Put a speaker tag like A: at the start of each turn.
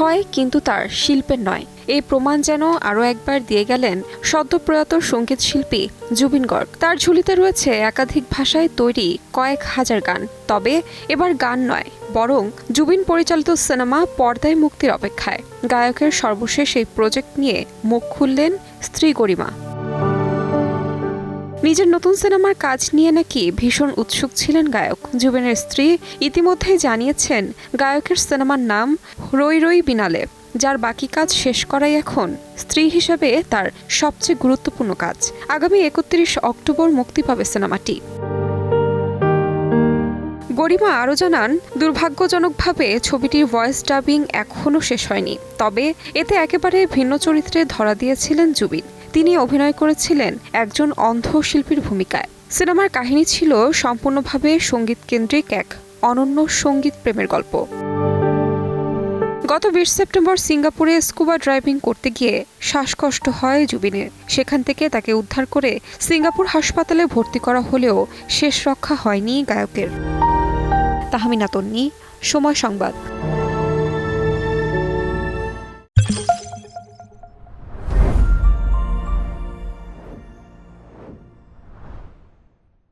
A: হয় কিন্তু তার শিল্পের নয়। এই প্রমাণ যেন আরও একবার দিয়ে গেলেন সদ্যপ্রয়াত সঙ্গীত শিল্পী জুবিন গর্গ। তার ঝুলিতে রয়েছে একাধিক ভাষায় তৈরি কয়েক হাজার গান। তবে এবার গান নয়, বরং জুবিন পরিচালিত সিনেমা পর্দায় মুক্তির অপেক্ষায়। গায়কের সর্বশেষ এই প্রজেক্ট নিয়ে মুখ খুললেন স্ত্রী গরিমা। নিজের নতুন সিনেমার কাজ নিয়ে নাকি ভীষণ উৎসুক ছিলেন গায়ক। জুবিনের স্ত্রী ইতিমধ্যেই জানিয়েছেন গায়কের সিনেমার নাম রই রই বিনালে, যার বাকি কাজ শেষ করাই এখন স্ত্রী হিসেবে তার সবচেয়ে গুরুত্বপূর্ণ কাজ। আগামী ৩১ অক্টোবর মুক্তি পাবে সিনেমাটি। গরিমা আরও জানান, দুর্ভাগ্যজনকভাবে ছবিটির ভয়েস ডাবিং এখনও শেষ হয়নি। তবে এতে একেবারে ভিন্ন চরিত্রে ধরা দিয়েছিলেন জুবিন। তিনি অভিনয় করেছিলেন একজন অন্ধ শিল্পীর ভূমিকায়। সিনেমার কাহিনী ছিল সম্পূর্ণভাবে সঙ্গীত কেন্দ্রিক এক অনন্য সঙ্গীত প্রেমের গল্প। গত ২০ সেপ্টেম্বর সিঙ্গাপুরে স্কুবা ড্রাইভিং করতে গিয়ে শ্বাসকষ্ট হয় জুবিনের। সেখান থেকে তাকে উদ্ধার করে সিঙ্গাপুর হাসপাতালে ভর্তি করা হলেও শেষ রক্ষা হয়নি গায়কের। তাহমিনা তন্নি, সময় সংবাদ।